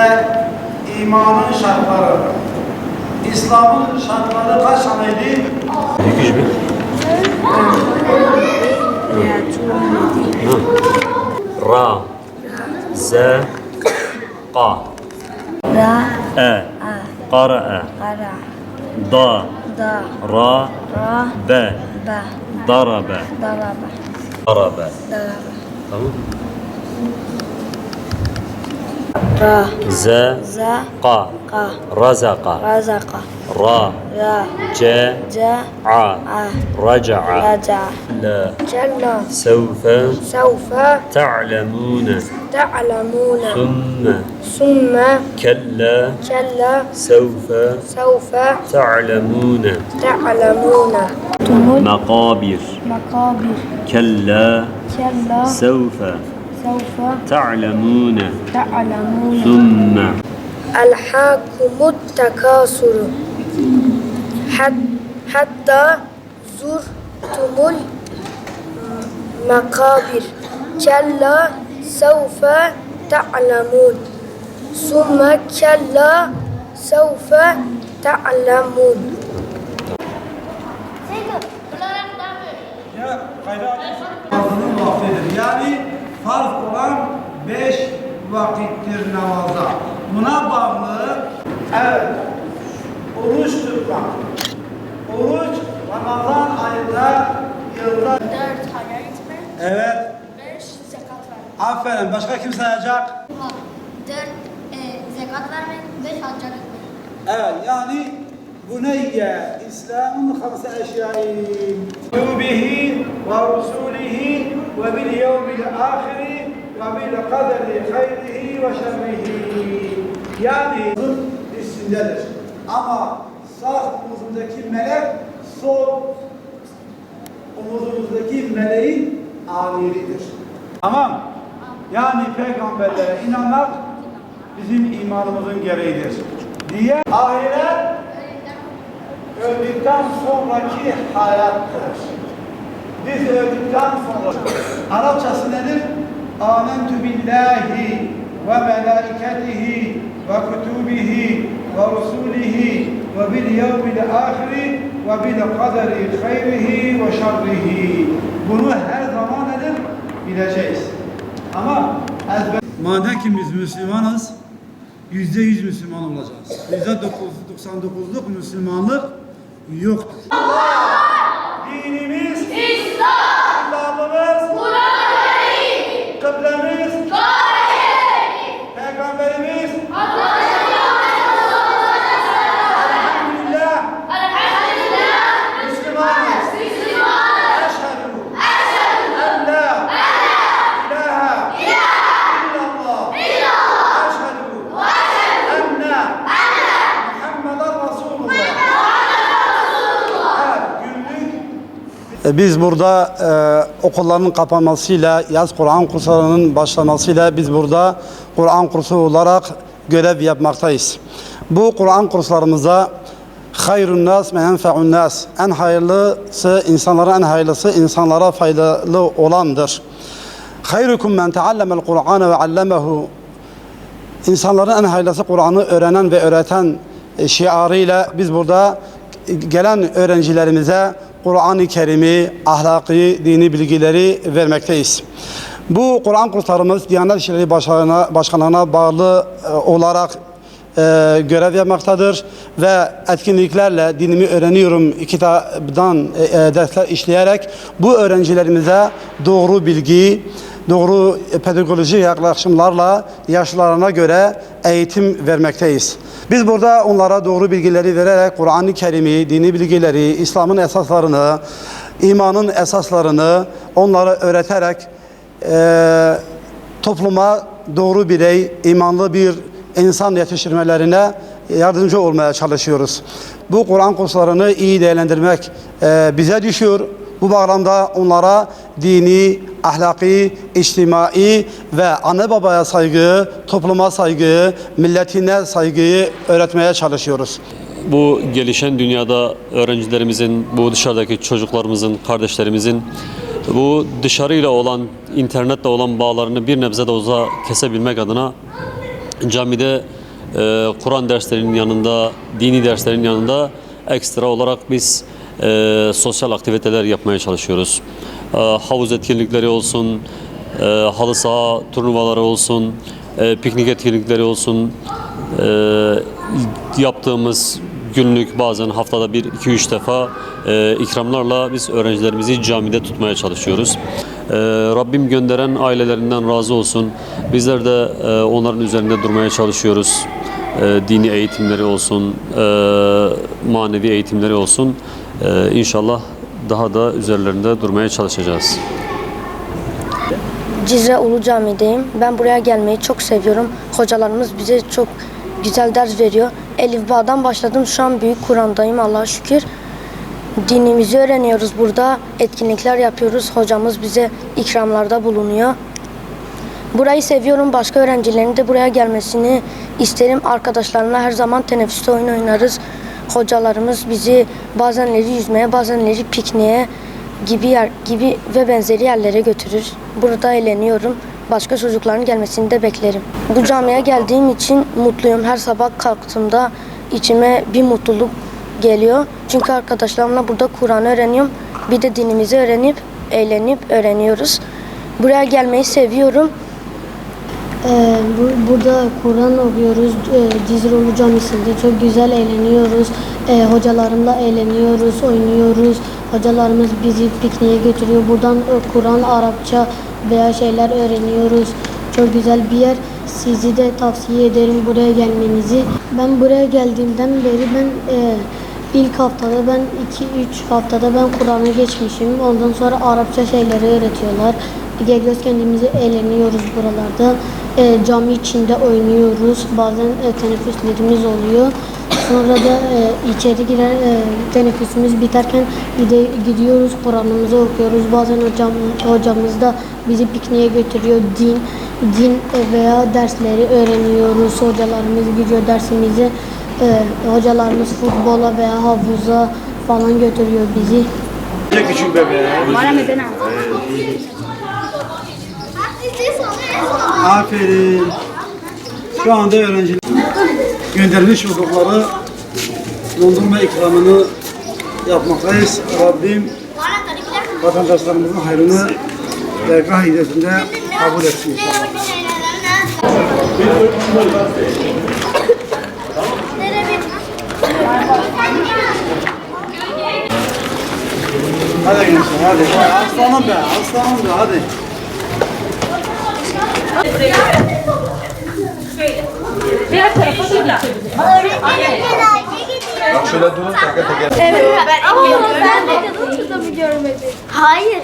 ve imanın şartları. İslam'ın şartları kaç taneydi? 201. Ra, Z, Qa, Ra, E, Qara'a, Qara, Da, Da, Ra, Ra, Be, Ba, Darabe, Daraba, Darabe. Daraba. Tamam. Ra, Z, Za, Qa, Qa, Razaqa, Razaqa, Ra, Ra, C, Ja, A, A, Raja'a, Raja, La, Jalla, Sevfe, Sawfa, Ta'lemune, Ta'lamuna, Thumme, Summa, Kella, Kalla, Sevfe, Sawfa, Ta'lemune, Ta'lamuna. Maqabir, Makabir, Kella, Kalla, Sevfe, Sawfa, Ta'lemune, Ta'lamuna. Thumme. Alhaakumut takasuru hatta zurtumul makabir. Kalla sevfe ta'lamun. Summa kalla sevfe ta'lamun. Ya kayda namazının vaktidir. Yani farz olan 5 vakittir namaza. Buna bağlı evet oruç tutmak. Oruç Ramazan ayında yılda 4 haya gitmek, evet 5 zekat vermek. aferin başka kim sayacak? 4 zekat vermek, 5 hacca gitmek. Evet yani bu neyye? İslam'ın hamse eşyai bihi ve rusulihi ve bil yevmil ahiri ve bil kaderi hayrihi ve şerrihi. Yani üstündedir. Ama sağ omuzundaki melek sol omuzumuzdaki meleğin amiridir. Tamam. Yani peygamberlere inanmak bizim imanımızın gereğidir. Diye ahiret öldükten sonraki hayattır. Biz öldükten sonra Arapçası nedir? Âmentü billahi ve melâiketihi ve kütübihi ve rusulihi ve bil yevmil ahiri ve bil kaderi hayrihi ve şerrihi. Bunu her zaman nedir? Bileceğiz. Ama madem ki biz Müslümanız, %100 Müslüman olacağız. %99'luk Müslümanlık yoktur. Dinimiz İslam, kitabımız Kur'an-ı kıblemiz Peygamberimiz Elhamdülillah Müslümanız. Eşhedü en la ilahe illallah eşhedü enne Muhammeden Resulullah. Evet, günlük biz burada okulların kapanmasıyla, yaz Kur'an kurslarının başlamasıyla biz burada Kur'an kursu olarak görev yapmaktayız. Bu Kur'an kurslarımıza hayrun nas ve enfe'un nas, en hayırlısı, insanlara en hayırlısı, insanlara faydalı olandır. Hayrukum men teallemel Kur'an ve allemehu, İnsanların en hayırlısı Kur'an'ı öğrenen ve öğreten şiarıyla biz burada gelen öğrencilerimize Kur'an-ı Kerim'i, ahlaki, dini bilgileri vermekteyiz. Bu Kur'an kurslarımız Diyanet İşleri Başkanlığı'na bağlı olarak görev yapmaktadır ve etkinliklerle dinimi öğreniyorum kitabından dersler işleyerek bu öğrencilerimize doğru bilgi, doğru pedagojik yaklaşımlarla yaşlarına göre eğitim vermekteyiz. Biz burada onlara doğru bilgileri vererek Kur'an-ı Kerim'i, dini bilgileri, İslam'ın esaslarını, imanın esaslarını onlara öğreterek topluma doğru birey, imanlı bir insan yetiştirmelerine yardımcı olmaya çalışıyoruz. Bu Kur'an kurslarını iyi değerlendirmek bize düşüyor. Bu bağlamda onlara dini, ahlaki, içtimai ve anne babaya saygı, topluma saygı, milletine saygıyı öğretmeye çalışıyoruz. Bu gelişen dünyada öğrencilerimizin, bu dışarıdaki çocuklarımızın, kardeşlerimizin bu dışarıyla olan, internetle olan bağlarını bir nebze de olsa kesebilmek adına camide Kur'an derslerinin yanında, dini derslerin yanında ekstra olarak biz sosyal aktiviteler yapmaya çalışıyoruz. Havuz etkinlikleri olsun, halı saha turnuvaları olsun, piknik etkinlikleri olsun, yaptığımız günlük bazen haftada 1-2-3 defa ikramlarla biz öğrencilerimizi camide tutmaya çalışıyoruz. Rabbim gönderen ailelerinden razı olsun. Bizler de onların üzerinde durmaya çalışıyoruz. Dini eğitimleri olsun, manevi eğitimleri olsun. İnşallah daha da üzerlerinde durmaya çalışacağız. Cizre Ulu Cami'deyim. Ben buraya gelmeyi çok seviyorum. Hocalarımız bize çok güzel ders veriyor. Elif Bağ'dan başladım. Şu an Büyük Kur'an'dayım Allah'a şükür. Dinimizi öğreniyoruz burada. Etkinlikler yapıyoruz. Hocamız bize ikramlarda bulunuyor. Burayı seviyorum. Başka öğrencilerin de buraya gelmesini isterim. Arkadaşlarımla her zaman teneffüste oyun oynarız. Hocalarımız bizi bazenleri yüzmeye, bazenleri pikniğe gibi ve benzeri yerlere götürür. Burada eğleniyorum. Başka çocukların gelmesini de beklerim. Bu camiye geldiğim için mutluyum. Her sabah kalktığımda içime bir mutluluk geliyor. Çünkü arkadaşlarımla burada Kur'an öğreniyorum. Bir de dinimizi eğlenip öğreniyoruz. Buraya gelmeyi seviyorum. Burada Kur'an okuyoruz. Cizre Ulu Camisi'nde çok güzel eğleniyoruz. Hocalarımla eğleniyoruz, oynuyoruz. Hocalarımız bizi pikniğe götürüyor. Buradan Kur'an, Arapça veya şeyler öğreniyoruz. Çok güzel bir yer. Sizi de tavsiye ederim buraya gelmenizi. Ben buraya geldiğimden beri ilk haftada 2-3 haftada ben Kur'an'ı geçmişim. Ondan sonra Arapça şeyleri öğretiyorlar. Geliyoruz, kendimizi eğleniyoruz buralarda. Cami içinde oynuyoruz. Bazen teneffüslerimiz oluyor. Sonra da içeri girer, teneffüsümüz biterken gidiyoruz, Kur'an'ımızı okuyoruz. Bazen hocamız da bizi pikniğe götürüyor. Din veya dersleri öğreniyoruz. Hocalarımız gidiyor dersimizi. Hocalarımız futbola veya havuza falan götürüyor bizi. Küçük bebeğe. Aferin. Şu anda öğrenciler göndermiş oldukları dondurma ikramını yapmaktayız. Rabbim vatandaşlarımızın hayrını dergah hidayetinde kabul etsin inşallah. Hadi gençler hadi. Aslanım be, aslanım be hadi. Diğer tarafa da Bak şöyle durun teker teker. Evet. Ama ben de şurada bir görmedim. Hayır.